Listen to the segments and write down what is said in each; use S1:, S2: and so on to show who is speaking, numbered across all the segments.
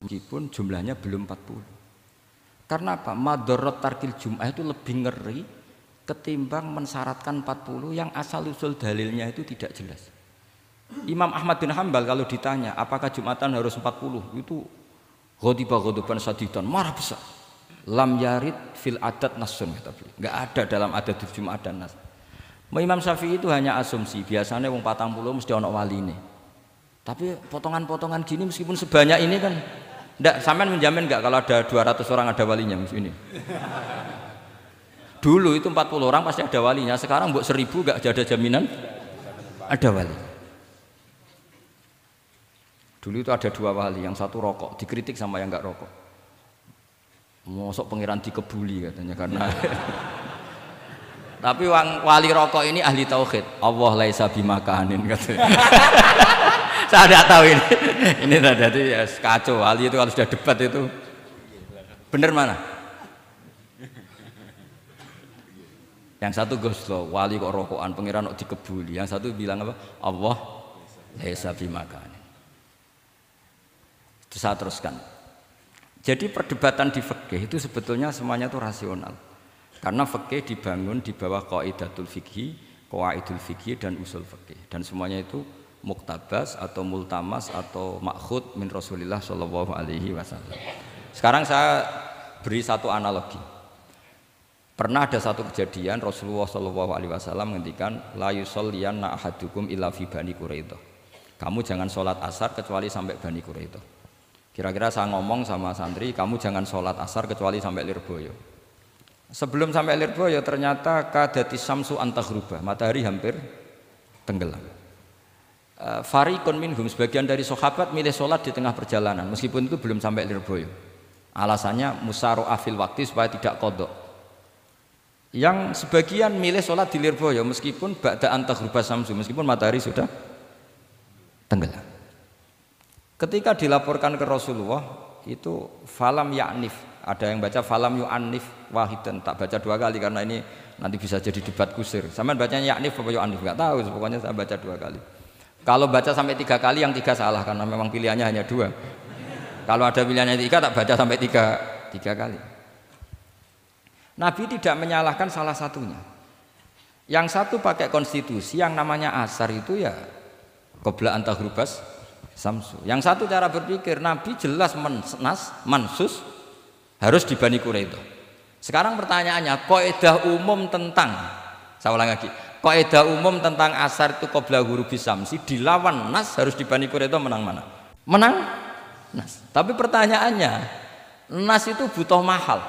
S1: meskipun jumlahnya belum 40. Karena apa? Madharat tarkil Jum'ah itu lebih ngeri ketimbang mensyaratkan 40 yang asal usul dalilnya itu tidak jelas. Imam Ahmad bin Hanbal kalau ditanya apakah Jumatan harus 40, itu ghadiban sadidan, marah besar. Lam yarid fil adat nasun, enggak ada dalam adat Jumat dan nas. Imam Syafi'i itu hanya asumsi, biasanya wong 40 mesti ono waline. Tapi potongan-potongan gini meskipun sebanyak ini kan enggak, sampean menjamin enggak kalau ada 200 orang ada walinya ini? Dulu itu 40 orang pasti ada walinya, sekarang buat 1000 enggak ada jaminan ada wali. Dulu itu ada 2 wali, yang satu rokok, dikritik sama yang enggak rokok. Mosok pangeran dikebuli katanya karena tapi wali rokok ini ahli tauhid. Allah laisa bimakanin katanya. Saya tidak tahu ini. Ini jadi ya, kacau. Wali itu kalau sudah debat itu benar mana? Yang satu goslo, wali kok rokokan, pangeran kok dikebuli. Yang satu bilang apa? Allah laisa bimakanin. Itu saya teruskan. Jadi perdebatan di fikih itu sebetulnya semuanya itu rasional. Karena fikih dibangun di bawah qaidatul fikhi, qawaidul fikhi dan usul fikih. Dan semuanya itu muktabas atau multamas atau makhud min Rasulillah sallallahu alaihi wasallam. Sekarang saya beri satu analogi. Pernah ada satu kejadian Rasulullah sallallahu alaihi wasallam menghentikan la yusolliyanna ahadukum illa fi Bani Quraidah. Kamu jangan sholat asar kecuali sampai Bani Quraidah. Kira-kira saya ngomong sama santri, kamu jangan sholat asar kecuali sampai Lirboyo. Sebelum sampai Lirboyo ternyata kadati samsu antaghruba, matahari hampir tenggelam. Fariqun minhum, sebagian dari sahabat milih sholat di tengah perjalanan, meskipun itu belum sampai Lirboyo. Alasannya musaro'ah fil waktu supaya tidak qadha. Yang sebagian milih sholat di Lirboyo meskipun ba'da antaghruba samsu, meskipun matahari sudah tenggelam. Ketika dilaporkan ke Rasulullah itu falam ya'nif, ada yang baca falam yu'annif wahidan, tak baca 2 kali karena ini nanti bisa jadi debat kusir. Sampean bacanya ya'nif apa yu'annif enggak tahu, pokoknya saya baca 2 kali. Kalau baca sampai 3 kali yang 3 salah karena memang pilihannya hanya 2. Kalau ada pilihannya 3 tak baca sampai 3 kali. Nabi tidak menyalahkan salah satunya. Yang satu pakai konstitusi yang namanya asar itu ya qabla antaghrubas samsu. Yang satu cara berpikir Nabi jelas mansus harus di Bani Quraidah. Sekarang pertanyaannya, kaidah umum tentang, saya ulang lagi, kaidah umum tentang asar itu qabla hurufis samsi dilawan nas harus di Bani Quraidah, menang mana? Menang nas. Tapi pertanyaannya, nas itu butuh mahal.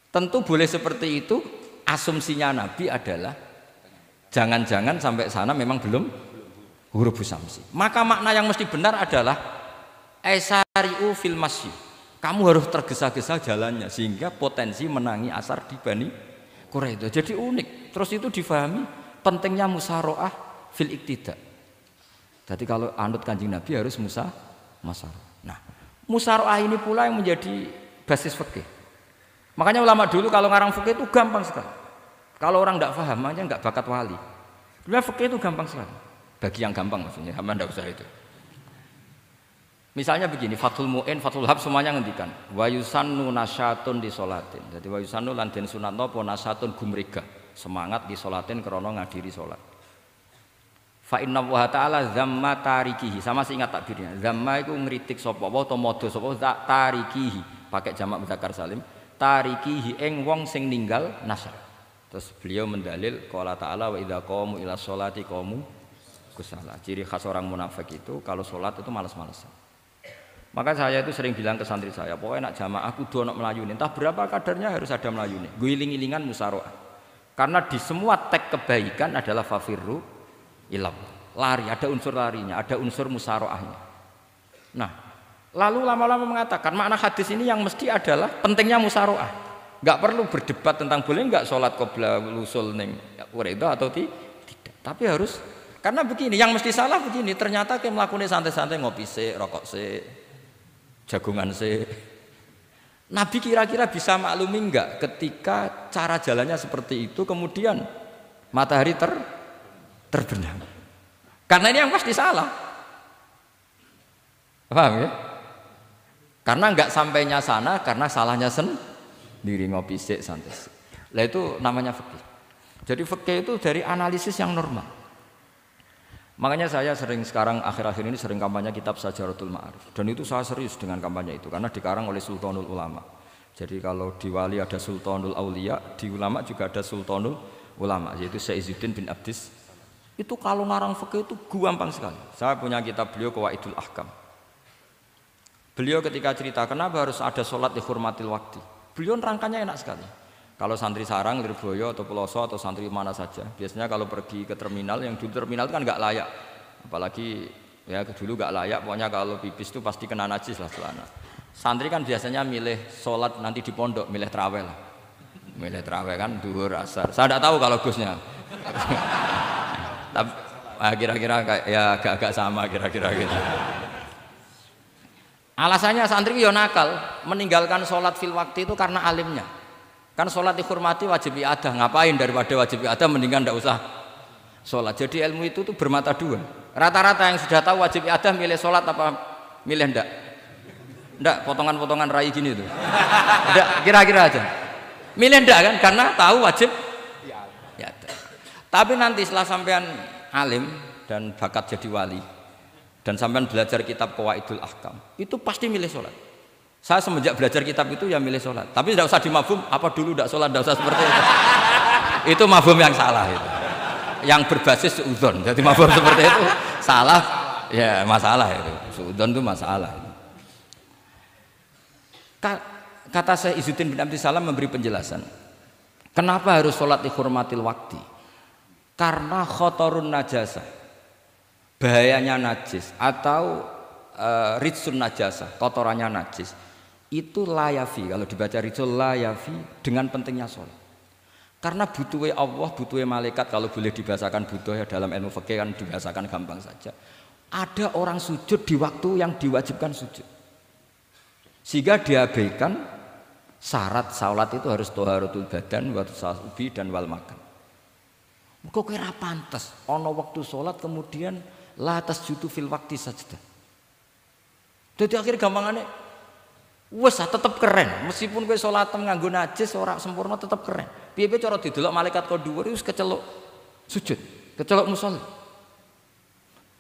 S1: Tentu boleh seperti itu, asumsinya Nabi adalah jangan-jangan sampai sana memang belum huruf samsi. Maka makna yang mesti benar adalah aisariu fil masyi. Kamu harus tergesa-gesa jalannya sehingga potensi menangi asar di Bani Quraidah. Jadi unik. Terus itu difahami pentingnya musaroah fil iktida. Jadi kalau anut Kanjeng Nabi harus musaroah. Nah, musaroah ini pula yang menjadi basis fikih. Makanya ulama dulu kalau ngarang fikih itu gampang sekali. Kalau orang tidak paham aja nggak bakat wali. Sebenarnya fikih itu gampang sekali. Bagi yang gampang maksudnya, hamba tidak usah itu. Misalnya begini, Fathul Mu'in, Fathul Hab semuanya ngendikan wa yusannu nasyatun di sholatin. Jadi wa yusannu lan den sunatno apa nasyatun gumregah, semangat di sholatin krana ngadiri sholat. Fa inna wa ta'ala zamma tarikihi, sama sih ingat takbirnya. Zamma itu ngritik sapa wa utawa modho sapa tarikihi, pakai jamak mudzakkar salim. Tarikihi ing wong sing ninggal nasyat. Terus beliau mendalil qala ta'ala wa idza qamu ila sholati qamu salah. Ciri khas orang munafik itu kalau sholat itu malas-malasan. Maka saya itu sering bilang ke santri saya, pokoknya nak jamaah kudu ono melayune. Entah berapa kadarnya harus ada melayune. Guling-gilingan musaroah. Karena di semua teks kebaikan adalah fafirru ilam. Lari, ada unsur larinya, ada unsur musaroahnya. Nah, lalu lama-lama mengatakan makna hadis ini yang mesti adalah pentingnya musaroah. Enggak perlu berdebat tentang boleh enggak sholat qabla usul ning Quraidah atau tidak. Tapi harus. Karena begini, yang mesti salah begini, ternyata kayak melakukan santai-santai ngopi sik, rokok sik, jagungan sik. Nabi kira-kira bisa maklumi enggak ketika cara jalannya seperti itu kemudian matahari terbenam. Karena ini yang pasti salah. Paham ya? Karena nggak sampainya sana karena salahnya sendiri, ngopi sik santai. Lah itu namanya fikih. Jadi fikih itu dari analisis yang normal. Makanya saya sering sekarang akhir-akhir ini sering kampanye kitab Sajaratul Ma'arif. Dan itu saya serius dengan kampanye itu karena dikarang oleh Sultanul Ulama. Jadi kalau di wali ada Sultanul Aulia, di ulama juga ada Sultanul Ulama, yaitu Syekh Izzuddin bin Abdis. Itu kalau ngarang fikih itu gampang sekali. Saya punya kitab beliau Qawaidul Ahkam. Beliau ketika cerita kenapa harus ada sholat dihormatil waktu, beliau rangkanya enak sekali. Kalau santri sarang, Lirboyo atau Peloso atau santri mana saja, biasanya kalau pergi ke terminal, yang dulu terminal itu kan nggak layak, apalagi ya dulu nggak layak, pokoknya kalau pipis itu pasti kena najis lah celana. Santri kan biasanya milih sholat nanti di pondok, milih terawih lah, milih terawih kan duhur asar. Saya tidak tahu kalau Gusnya, tapi kira-kira ya agak-agak sama kira-kira gitu. Alasannya santri yo nakal, meninggalkan sholat fil waktu itu karena alimnya. Kan sholat dihormati wajib iadah, ngapain daripada wajib iadah mendingan tidak usah sholat. Jadi ilmu itu tuh bermata dua. Rata-rata yang sudah tahu wajib iadah milih sholat apa milih ndak? Ndak, potongan-potongan rai gini tuh. Ndak, kira-kira aja. Milih ndak kan karena tahu wajib iadah. Tapi nanti setelah sampean alim dan bakat jadi wali dan sampean belajar kitab Qawaidul Ahkam, itu pasti milih sholat. Saya semenjak belajar kitab itu ya milih sholat. Tapi tidak usah dimafhum, apa dulu tidak sholat, tidak usah seperti itu. Itu mafhum yang salah itu. Yang berbasis suudzon. Jadi mafhum seperti itu salah, ya masalah itu. Suudzon itu masalah. Kata Syekh Izzuddin bin Abdis Salam memberi penjelasan. Kenapa harus sholat dihormatil waktu? Karena khotorun najasah, bahayanya najis atau ritsun najasah, kotorannya najis. Itu layafi, kalau dibaca rijul layafi dengan pentingnya sholat. Karena butuhnya Allah, butuhnya malaikat, kalau boleh dibahasakan butuh ya dalam ilmu fikih kan dibahasakan gampang saja. Ada orang sujud di waktu yang diwajibkan sujud, sehingga diabaikan syarat sholat itu harus toharatul badan, waktu ubi dan wal makan. Kok kira pantas? Ono waktu sholat kemudian la tasjudu fil waktu sajdah. Jadi akhirnya gampangannya wes tetap keren, meskipun kowe salat nganggo najis ora sempurna tetap keren. Piye-piye cara didelok malaikat kok dhuwur wis keceluk sujud, keceluk musholli.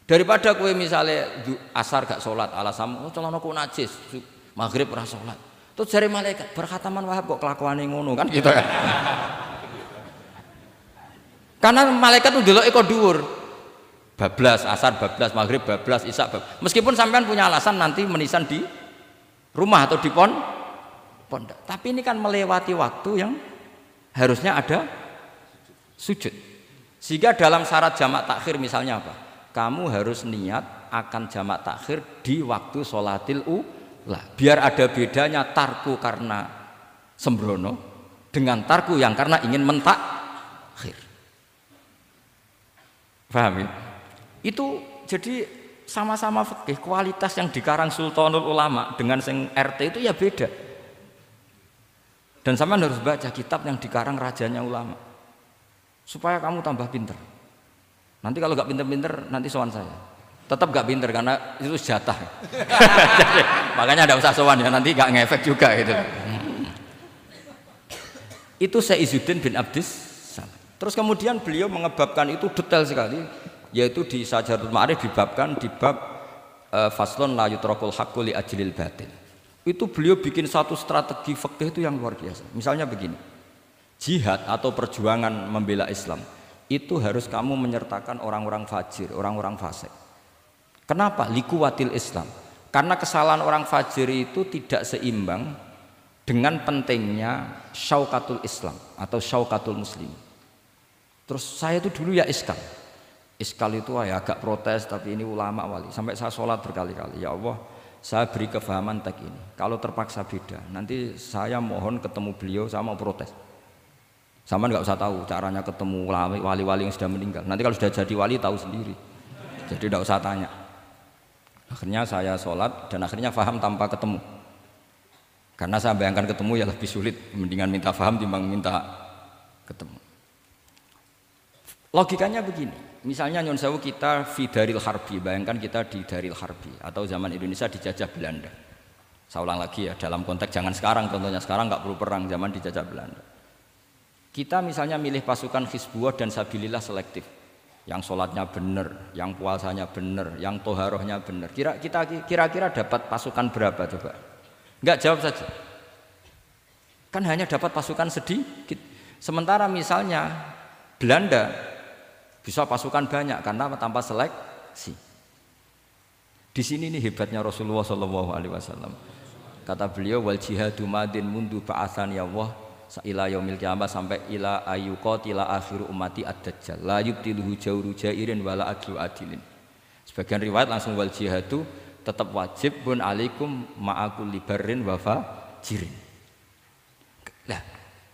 S1: Daripada kowe misale asar gak salat alasan celanaku najis, maghrib ora salat. Terus jare malaikat berkhataman Wahab kok kelakuane ngono kan gitu kan. Karena malaikat tuh deloke kok dhuwur. Bablas asar, bablas maghrib, bablas isya, meskipun sampean punya alasan nanti menisan di rumah atau di pondok, tapi ini kan melewati waktu yang harusnya ada sujud. Sehingga dalam syarat jamak takhir misalnya apa? Kamu harus niat akan jamak takhir di waktu sholatil ula. Biar ada bedanya tarku karena sembrono dengan tarku yang karena ingin mentakhir. Paham ya? Itu jadi sama-sama fikih, kualitas yang dikarang Sultanul Ulama dengan sing RT itu ya beda. Dan sampean harus baca kitab yang dikarang rajanya ulama supaya kamu tambah pinter. Nanti kalau gak pinter-pinter nanti sowan saya. Tetap gak pinter karena itu jatah. Makanya ada usah sowan ya, nanti gak ngefek juga gitu. Itu Syekh Izzuddin bin Abdis Salam. Terus kemudian beliau mengebabkan itu detail sekali. Yaitu di Sajaratul Ma'arif dibabkan di bab faslon la yutrakul haqqu li ajlil batil. Itu beliau bikin satu strategi fikih itu yang luar biasa. Misalnya begini, jihad atau perjuangan membela Islam itu harus kamu menyertakan orang-orang fajir, orang-orang fasik. Kenapa? Likuwatil Islam. Karena kesalahan orang fajir itu tidak seimbang dengan pentingnya syaukatul Islam atau syaukatul muslim. Terus saya itu dulu ya Iskal itu ya agak protes, tapi ini ulama wali. Sampai saya sholat berkali-kali, ya Allah saya beri kefahaman tag ini. Kalau terpaksa beda, nanti saya mohon ketemu beliau, saya mau protes. Sama nggak usah tahu caranya ketemu wali-wali yang sudah meninggal. Nanti kalau sudah jadi wali tahu sendiri. Jadi nggak usah tanya. Akhirnya saya sholat dan akhirnya faham tanpa ketemu. Karena saya bayangkan ketemu ya lebih sulit, mendingan minta faham timbang minta ketemu. Logikanya begini. Misalnya nyon sewu kita fi daril harbi, bayangkan kita di daril harbi atau zaman Indonesia dijajah Belanda. Saya ulang lagi ya, dalam konteks jangan sekarang, contohnya sekarang nggak perlu perang, zaman dijajah Belanda. Kita misalnya milih pasukan Hizbullah dan Sabilillah selektif, yang sholatnya benar, yang puasanya benar, yang toharohnya benar. Kira-kira dapat pasukan berapa coba? Nggak, jawab saja. Kan hanya dapat pasukan sedikit. Sementara misalnya Belanda bisa pasukan banyak karena tanpa seleksi. Di sini nih hebatnya Rasulullah SAW. Kata beliau, wal jihadu madin mundu ba'atsan ya Allah ila yaumil qiyamah sampai ila ayyuqatila akhiru ummati ad-dajjal la yubtiluhu jawru jairin wala adlu adilin. Sebagian riwayat langsung wal jihadu tetap wajib bun alaikum ma'akul libarin wa fajirin. Nah,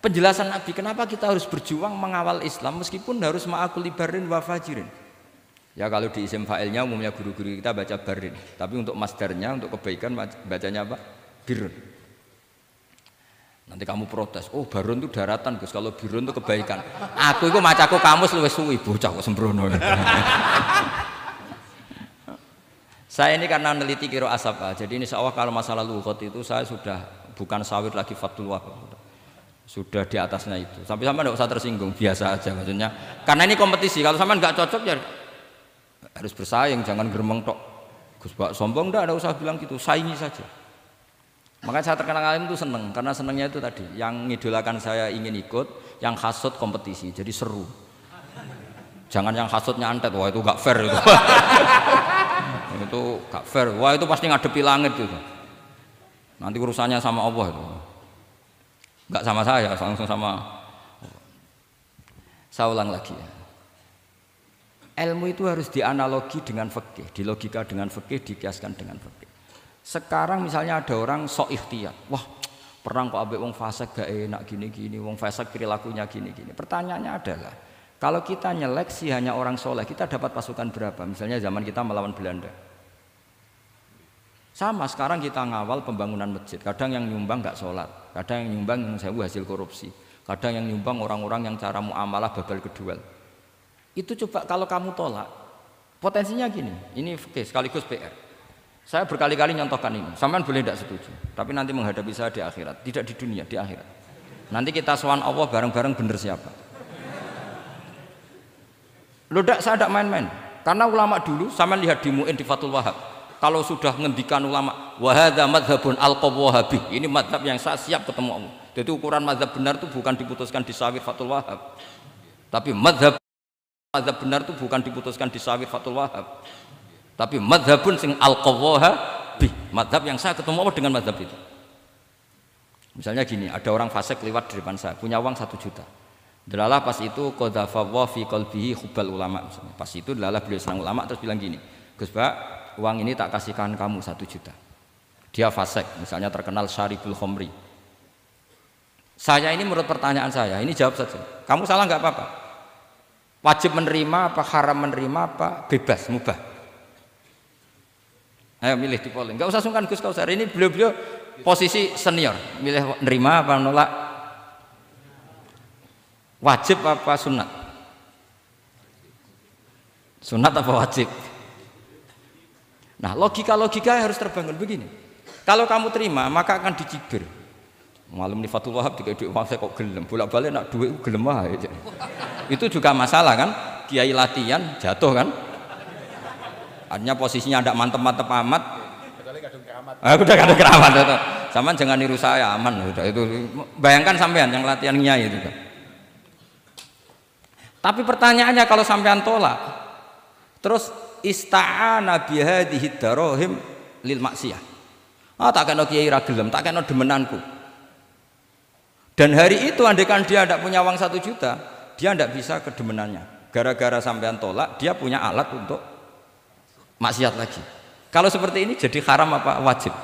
S1: penjelasan Nabi kenapa kita harus berjuang mengawal Islam meskipun harus ma'akul libarin wa fajirin. Ya kalau di isim fa'ilnya umumnya guru-guru kita baca barin, tapi untuk masdarnya untuk kebaikan bacanya apa? Birun. Nanti kamu protes, oh barun itu daratan Gus, kalau birun itu kebaikan. Aku itu macaku kamus luwih suwi bocah kok sembrono. Saya ini karena meneliti kiro asapa, jadi insya Allah kalau masalah lughat itu saya sudah bukan sawir lagi Fathul Wahab, sudah di atasnya itu. Sampai sama tidak usah tersinggung, biasa aja maksudnya. Karena ini kompetisi, kalau sama nggak cocok ya harus bersaing, jangan geremeng tok. Gus Pak sombong tidak usah bilang gitu, saingi saja. Makanya saya terkenal alim itu seneng, karena senengnya itu tadi, yang ngidolakan saya ingin ikut, yang hasut kompetisi, jadi seru. Jangan yang hasutnya antet, wah itu gak fair itu. Itu gak fair, wah itu pasti ngadepi langit gitu. Nanti urusannya sama Allah itu. Gak sama saya, langsung sama Allah. Saya ulang lagi ya. Ilmu itu harus dianalogi dengan fikih, dilogika dengan fikih, dikiaskan dengan fikih. Sekarang misalnya ada orang sok ikhtiyat, wah perang kok ambek wong fasik gak enak gini-gini, wong fasik perilakunya gini-gini. Pertanyaannya adalah, kalau kita nyeleksi hanya orang soleh, kita dapat pasukan berapa? Misalnya zaman kita melawan Belanda. Sama sekarang kita ngawal pembangunan masjid, kadang yang nyumbang gak sholat, kadang yang nyumbang yang sewu hasil korupsi, kadang yang nyumbang orang-orang yang cara muamalah babal kedua. Itu coba kalau kamu tolak, potensinya gini, ini sekaligus PR. Saya berkali-kali nyontohkan ini, sampean boleh tidak setuju, tapi nanti menghadapi saya di akhirat, tidak di dunia, di akhirat. Nanti kita sowan Allah bareng-bareng bener siapa? Loh saya tidak main-main, karena ulama dulu, sampean lihat di Mu'in di Fathul Wahab, kalau sudah ngendikan ulama, wahadha madhabun al-qawwahabi, ini madhab yang saya siap ketemu Allah. Jadi ukuran madhab benar itu bukan diputuskan di sawir Fathul Wahab, tapi madhab benar itu bukan diputuskan di sawir Fathul Wahab, tapi madhabun sing al-qawwahabi, madhab yang saya ketemu dengan madhab itu. Misalnya gini, ada orang fasik lewat di depan saya, punya uang 1 juta. Delalah pas itu qadhafa fi qalbihi hubbal ulama. Pas itu delalah beliau senang ulama terus bilang gini, Gus Pak, uang ini tak kasihkan kamu 1 juta. Dia fasik, misalnya terkenal syaribul khomri. Saya ini menurut pertanyaan saya, ini jawab saja. Kamu salah nggak apa-apa. Wajib menerima apa haram menerima apa bebas mubah. Ayo milih di polling, nggak usah sungkan Gus Kausar. Ini beliau posisi senior, milih nerima apa nolak, wajib apa sunat, sunat apa wajib. Nah logika harus terbangun begini. Kalau kamu terima maka akan dicibir. Malam di Fathul Wahab tiga duit uang saya kok gelem, bolak-balik nak duit gelem aja. Itu juga masalah kan, kiai latihan jatuh kan. Artinya posisinya tidak mantep-mantep amat. Udah kadang keramat itu. Sama jangan niru saya, aman udah itu. Bayangkan sampean yang latihan nyai itu. Tapi pertanyaannya kalau sampean tolak, terus ista'ana bihadhihi darahim lil maksiyah. Tak kena kiai ra gelem, tak kena demenanku. Dan hari itu andaikan dia tidak punya uang 1 juta, dia tidak bisa kedemenannya. Gara-gara sampean tolak, dia punya alat untuk maksiat lagi. Kalau seperti ini jadi haram apa wajib?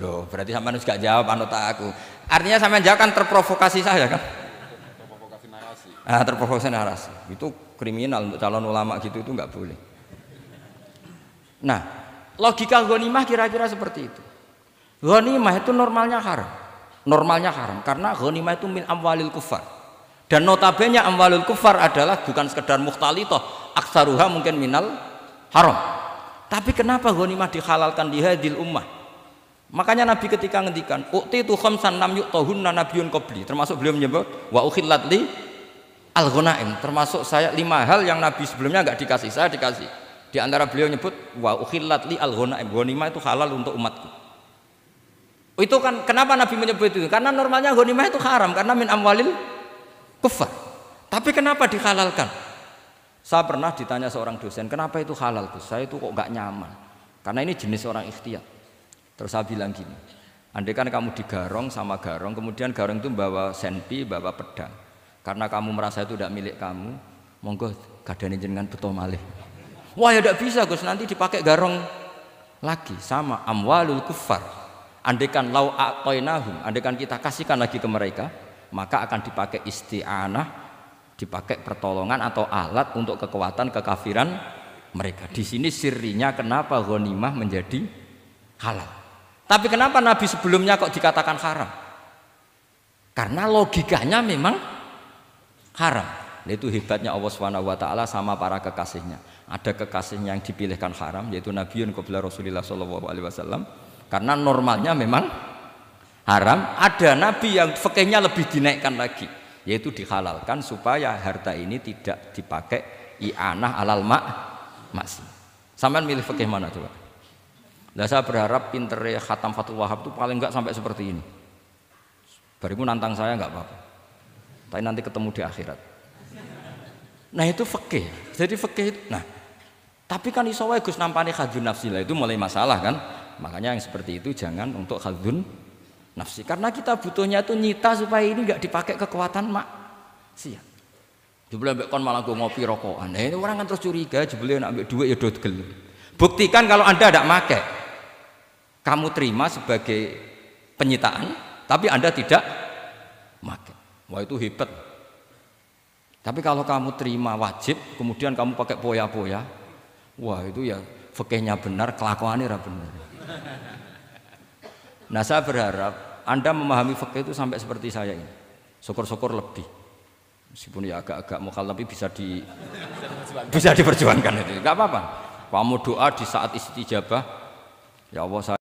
S1: Loh, berarti sampean harus gak jawab anut aku. Artinya sampean jawab kan terprovokasi saya kan? Terprovokasi narasi. Terprovokasi narasi. Itu kriminal untuk calon ulama gitu, itu nggak boleh. Nah, logika ghanimah kira-kira seperti itu. Ghanimah itu normalnya haram. Normalnya haram karena ghanimah itu min amwalil kufar. Dan notabene amwalul kufar adalah bukan sekedar mukhtalithah, aksaruha mungkin minal haram. Tapi kenapa ghanimah dihalalkan di hadil ummah? Makanya Nabi ketika ngendikan, "Ukti tu khamsan lam yu'tahunna nabiyyun qabli." Termasuk beliau menyebut, "Wa ukhillat li al-ghanaim." Termasuk saya 5 hal yang Nabi sebelumnya enggak dikasih, saya dikasih. Di antara beliau nyebut, "Wa ukhillat li al-ghanaim." Ghanimah itu halal untuk umatku. Itu kan kenapa Nabi menyebut itu? Karena normalnya ghanimah itu haram karena min amwalil kufar. Tapi kenapa dihalalkan? Saya pernah ditanya seorang dosen, "Kenapa itu halal, Gus? Saya itu kok enggak nyaman." Karena ini jenis orang ikhtiyat. Terus saya bilang gini, andai kan kamu digarong sama garong, kemudian garong itu bawa senpi, bawa pedang. Karena kamu merasa itu tidak milik kamu, monggo kadane jenengan beto malih. Wah ya tidak bisa Gus, nanti dipakai garong lagi. Sama amwalul kuffar. Andai kan lau a'tainahum, andai kan kita kasihkan lagi ke mereka, maka akan dipakai isti'anah, dipakai pertolongan atau alat untuk kekuatan kekafiran mereka. Di sini sirinya kenapa ghanimah menjadi halal. Tapi kenapa Nabi sebelumnya kok dikatakan haram? Karena logikanya memang haram. Itu hebatnya Allah SWT sama para kekasihnya. Ada kekasihnya yang dipilihkan haram, yaitu Nabiun qabla Rasulullah SAW. Karena normalnya memang haram. Ada Nabi yang fikihnya lebih dinaikkan lagi, yaitu dihalalkan supaya harta ini tidak dipakai i'anah alal maksi. Sampean milih fikih mana coba? Nah, saya berharap pinternya Khatam Fathul Wahab itu paling enggak sampai seperti ini. Barimu nantang saya enggak apa-apa. Tapi nanti ketemu di akhirat. Nah itu fikih. Jadi fikih itu. Nah, tapi kan iso wae Gus nampani khadzun nafsi lah, itu mulai masalah kan. Makanya yang seperti itu jangan untuk khadzun nafsi. Karena kita butuhnya itu nyita supaya ini enggak dipakai kekuatan maksiat. Jebule mbek kon malah go ngopi rokokan. Nah, ini orang kan terus curiga jebule nek ambek dhuwit ya dodgel. Buktikan kalau Anda tidak pakai. Kamu terima sebagai penyitaan, tapi Anda tidak pakai. Wah itu hebat. Tapi kalau kamu terima wajib, kemudian kamu pakai poya-poya, wah itu ya fikihnya benar, kelakuannya ora benar. Nah saya berharap Anda memahami fikih itu sampai seperti saya ini. Syukur-syukur lebih. Meskipun ya agak-agak mukhalaf tapi bisa diperjuangkan itu. Enggak apa-apa. Kamu doa di saat istijabah, ya Allah saya